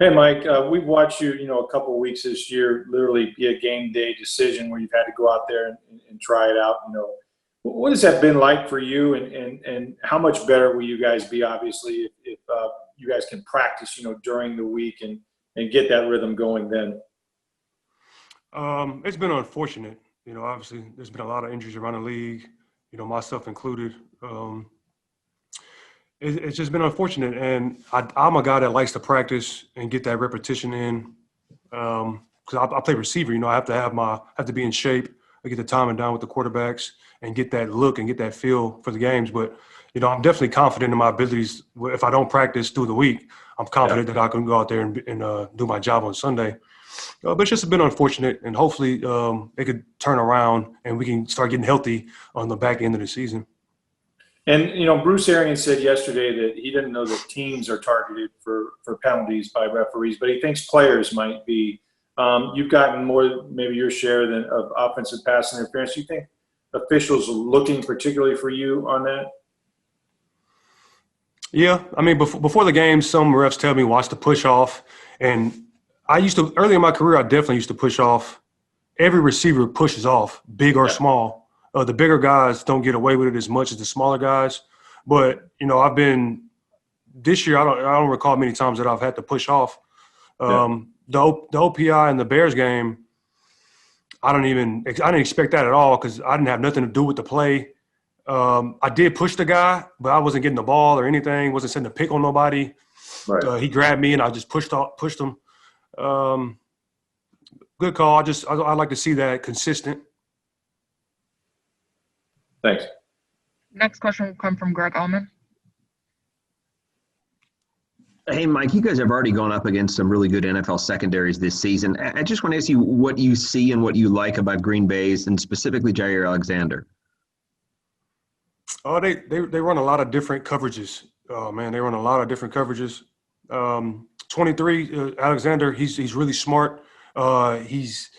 Hey, Mike, we've watched you, a couple of weeks this year, literally be a game day decision where you've had to go out there and try it out. What has that been like for you, and how much better will you guys be, obviously, if you guys can practice, during the week and get that rhythm going then? It's been unfortunate. Obviously, there's been a lot of injuries around the league, myself included. It's just been unfortunate. And I'm a guy that likes to practice and get that repetition in. Because I play receiver, I have to be in shape. I get the timing down with the quarterbacks and get that look and get that feel for the games. But I'm definitely confident in my abilities. If I don't practice through the week, I'm Yeah. confident that I can go out there and do my job on Sunday. But it's just been unfortunate, and hopefully it could turn around and we can start getting healthy on the back end of the season. And Bruce Arians said yesterday that he didn't know that teams are targeted for penalties by referees, but he thinks players might be. You've gotten more, maybe your share than of offensive pass interference. You think officials are looking particularly for you on that? Yeah, I mean, before the game, some refs tell me watch the push off, and I used to early in my career. I definitely used to push off. Every receiver pushes off, big or Yeah. small. The bigger guys don't get away with it as much as the smaller guys. But I've been this year. I don't recall many times that I've had to push off. Yeah. The OPI in the Bears game, I didn't expect that at all because I didn't have nothing to do with the play. I did push the guy, but I wasn't getting the ball or anything. Wasn't sending a pick on nobody. Right. He grabbed me and I just pushed him. Um, Good call. I like to see that consistent. Thanks. Next question will come from Greg Allman. Hey, Mike, you guys have already gone up against some really good NFL secondaries this season. I just want to ask you what you see and what you like about Green Bay's and specifically Jair Alexander. Oh, they run a lot of different coverages. Oh man, they run a lot of different coverages. 23, Alexander, he's really smart. He's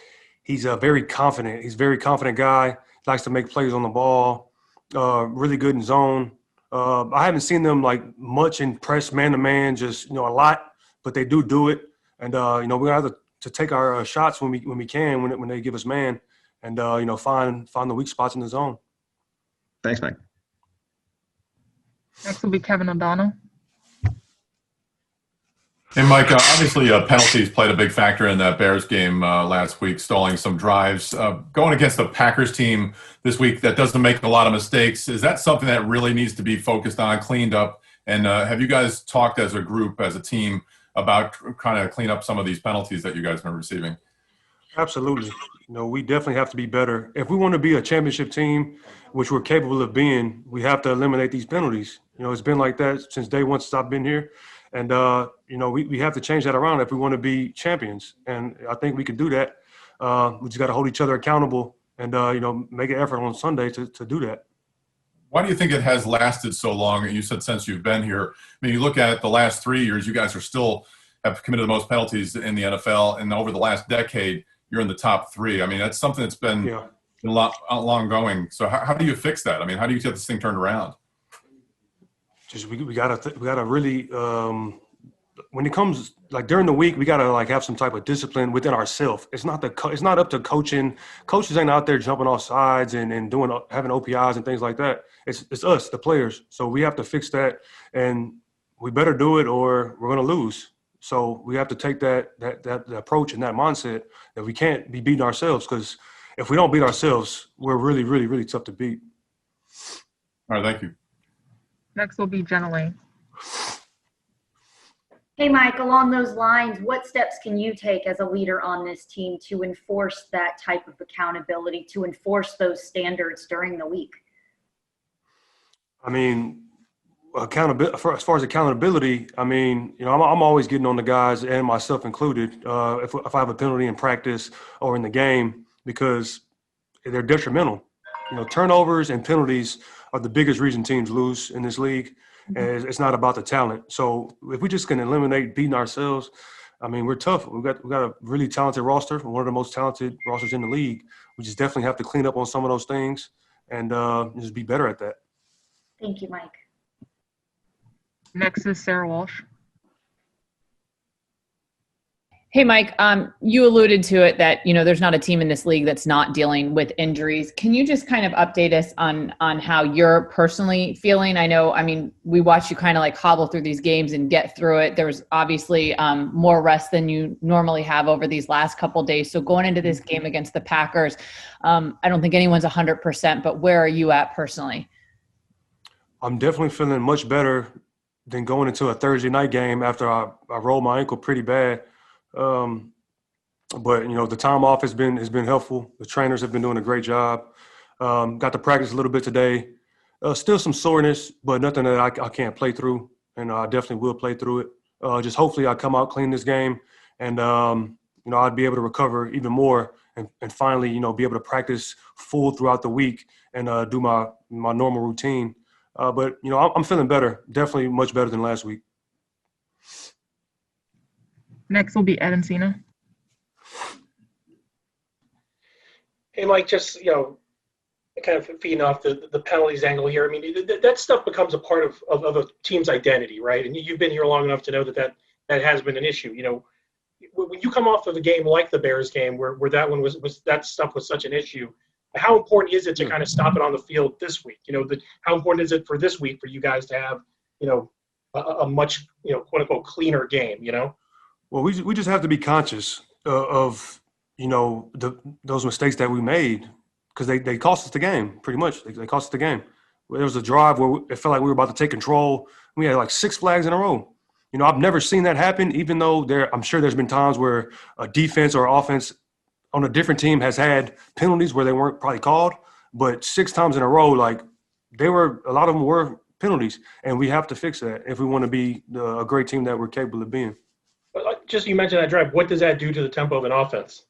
very confident. He's a very confident guy. Likes to make plays on the ball. Really good in zone. I haven't seen them like much in press man to man, just a lot, but they do it. And we have to take our shots when we can when they give us man, and find the weak spots in the zone. Thanks, Mike. Next will be Kevin O'Donnell. Hey, Mike, obviously penalties played a big factor in that Bears game last week, stalling some drives. Going against the Packers team this week that doesn't make a lot of mistakes, is that something that really needs to be focused on, cleaned up? And have you guys talked as a group, as a team, about kind of clean up some of these penalties that you guys have been receiving? Absolutely. We definitely have to be better. If we want to be a championship team, which we're capable of being, we have to eliminate these penalties. It's been like that since day one since I've been here. And, we have to change that around if we want to be champions. And I think we can do that. We just got to hold each other accountable and, make an effort on Sunday to do that. Why do you think it has lasted so long? You said since you've been here. I mean, you look at the last 3 years, you guys are still have committed the most penalties in the NFL. And over the last decade, you're in the top three. I mean, that's something that's been a lot long going. So how do you fix that? I mean, how do you get this thing turned around? Just we gotta really when it comes like during the week, we gotta like have some type of discipline within ourselves. It's not up to coaching. Coaches ain't out there jumping off sides and doing having OPIs and things like that. It's us, the players. So we have to fix that, and we better do it or we're gonna lose. So we have to take that approach and that mindset that we can't be beating ourselves, because if we don't beat ourselves, we're really, really, really tough to beat. All right, thank you. Next will be Jenna Lane. Hey, Mike, along those lines, what steps can you take as a leader on this team to enforce that type of accountability, to enforce those standards during the week? I mean, accountability. As far as accountability, I mean, I'm always getting on the guys and myself included. If I have a penalty in practice or in the game, because they're detrimental. Turnovers and penalties are the biggest reason teams lose in this league. And it's not about the talent. So if we just can eliminate beating ourselves, I mean, we're tough. We got a really talented roster, one of the most talented rosters in the league. We just definitely have to clean up on some of those things and just be better at that. Thank you, Mike. Next is Sarah Walsh. Hey, Mike, you alluded to it that, there's not a team in this league that's not dealing with injuries. Can you just kind of update us on how you're personally feeling? We watched you kind of like hobble through these games and get through it. There was obviously more rest than you normally have over these last couple of days. So going into this game against the Packers, I don't think anyone's 100%, but where are you at personally? I'm definitely feeling much better than going into a Thursday night game after I rolled my ankle pretty bad. But the time off has been helpful. The trainers have been doing a great job. Got to practice a little bit today. Still some soreness, but nothing that I can't play through, and I definitely will play through it. Just hopefully I come out clean this game, and I'd be able to recover even more, and finally be able to practice full throughout the week and do my normal routine. But I'm feeling better, definitely much better than last week. Next will be Ed Encina. Hey, Mike, just, kind of feeding off the penalties angle here. I mean, that stuff becomes a part of a team's identity, right? And you've been here long enough to know that has been an issue. When you come off of a game like the Bears game where that one was that stuff was such an issue, how important is it to kind of stop it on the field this week? How important is it for this week for you guys to have, a much, quote unquote, cleaner game, Well, we just have to be conscious of those mistakes that we made, because they cost us the game pretty much. They cost us the game. There was a drive where it felt like we were about to take control. We had like 6 flags in a row. I've never seen that happen, even though I'm sure there's been times where a defense or offense on a different team has had penalties where they weren't probably called, but 6 times in a row, like a lot of them were penalties, and we have to fix that if we want to be a great team that we're capable of being. Just you mentioned that drive. What does that do to the tempo of an offense?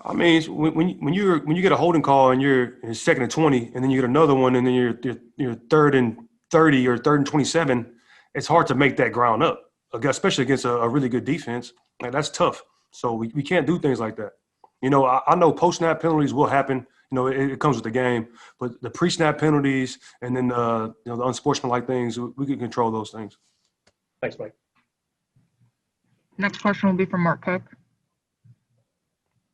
I mean, when you get a holding call and you're in 2nd and 20, and then you get another one, and then you're 3rd and 30 or 3rd and 27, it's hard to make that ground up, especially against a really good defense. Like, that's tough. So we can't do things like that. I know post-snap penalties will happen. It comes with the game. But the pre-snap penalties and then the unsportsmanlike things, we can control those things. Thanks, Mike. Next question will be from Mark Cook.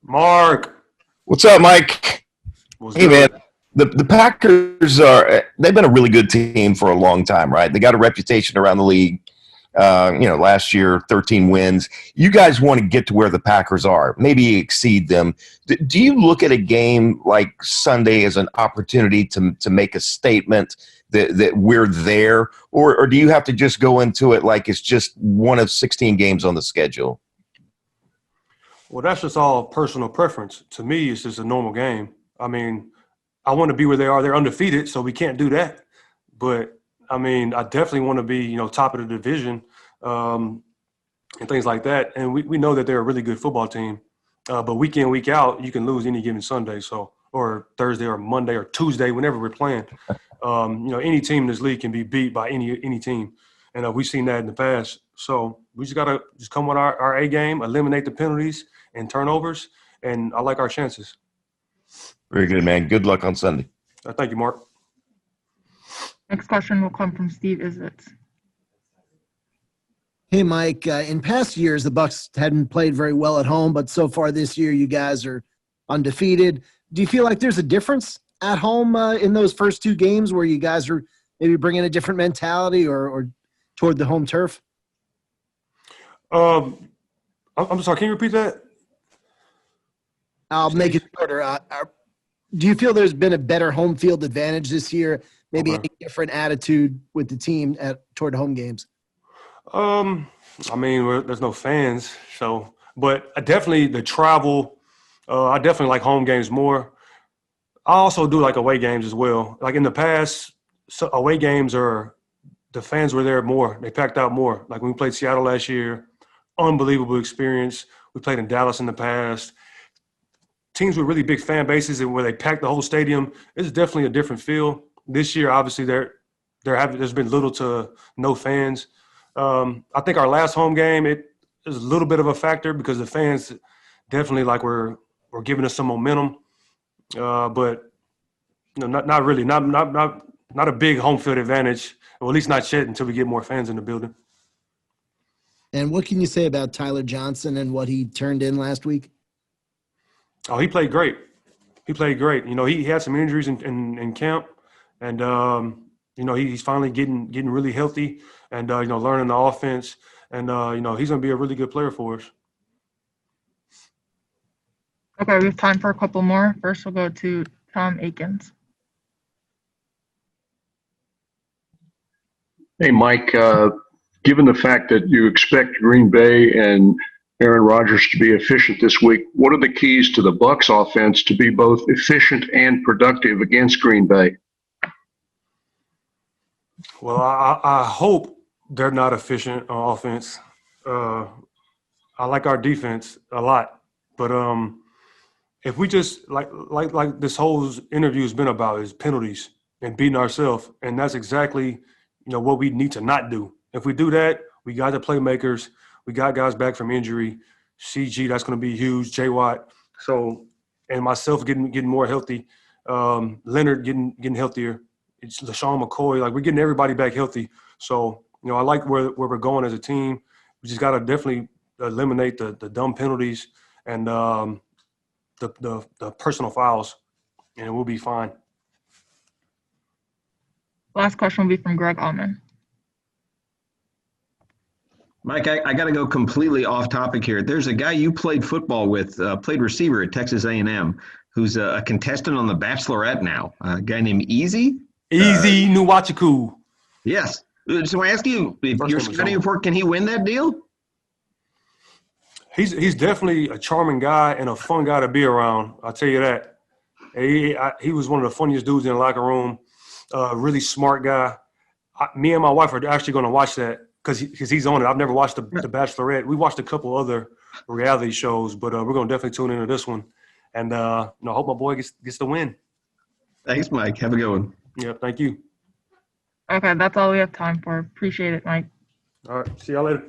Mark. What's up, Mike? Hey, man. The Packers they've been a really good team for a long time, right? They got a reputation around the league. Last year, 13 wins. You guys want to get to where the Packers are, maybe exceed them. Do you look at a game like Sunday as an opportunity to make a statement that we're there? Or do you have to just go into it like it's just one of 16 games on the schedule? Well, that's just all personal preference. To me, it's just a normal game. I mean, I want to be where they are. They're undefeated, so we can't do that. But, I mean, I definitely want to be, top of the division and things like that. And we know that they're a really good football team. But week in, week out, you can lose any given Sunday, or Thursday or Monday or Tuesday, whenever we're playing. Any team in this league can be beat by any team. And we've seen that in the past. So we just got to come with our A game, eliminate the penalties and turnovers, and I like our chances. Very good, man. Good luck on Sunday. Thank you, Mark. Next question will come from Steve Isitz. Hey, Mike. In past years, the Bucs hadn't played very well at home, but so far this year, you guys are undefeated. Do you feel like there's a difference at home in those first 2 games where you guys are maybe bringing a different mentality or toward the home turf? I'm sorry. Can you repeat that? I'll make it shorter. Do you feel there's been a better home field advantage this year? Maybe a different attitude with the team toward home games? I mean, there's no fans, but definitely the travel. I definitely like home games more. I also do like away games as well. Like in the past, away games the fans were there more. They packed out more. Like when we played Seattle last year, unbelievable experience. We played in Dallas in the past. Teams with really big fan bases and where they pack the whole stadium, it's definitely a different feel. This year, obviously, there's been little to no fans. I think our last home game, it is a little bit of a factor because the fans definitely were giving us some momentum. But not really, not a big home field advantage, or at least not yet until we get more fans in the building. And what can you say about Tyler Johnson and what he turned in last week? Oh, he played great. He played great. You know, he had some injuries in camp, and you know, he's finally getting really healthy, and you know, learning the offense, and you know, he's going to be a really good player for us. Okay, we have time for a couple more. First, we'll go to Tom Akins. Hey, Mike, given the fact that you expect Green Bay and Aaron Rodgers to be efficient this week, what are the keys to the Bucs offense to be both efficient and productive against Green Bay? Well, I hope they're not efficient on offense. I like our defense a lot, but if we just like this whole interview has been about is penalties and beating ourselves, and that's exactly what we need to not do. If we do that, we got the playmakers, we got guys back from injury, CG that's going to be huge, J Watt, so and myself getting more healthy, Leonard getting healthier, it's LaShawn McCoy, like we're getting everybody back healthy. So I like where we're going as a team. We just got to definitely eliminate the dumb penalties and the personal fouls, and we'll be fine. Last question will be from Greg Allman. Mike, I got to go completely off topic here. There's a guy you played football with, played receiver at Texas A&M, who's a contestant on The Bachelorette now. A guy named Easy. Easy Nwachuku. Yes. So I ask you, if you're scouting for, can he win that deal? He's definitely a charming guy and a fun guy to be around. I'll tell you that. He was one of the funniest dudes in the locker room. Really smart guy. Me and my wife are actually going to watch that because he's on it. I've never watched the Bachelorette. We watched a couple other reality shows, but we're going to definitely tune into this one. And I hope my boy gets the win. Thanks, Mike. Have a good one. Yeah, thank you. Okay, that's all we have time for. Appreciate it, Mike. All right. See y'all later.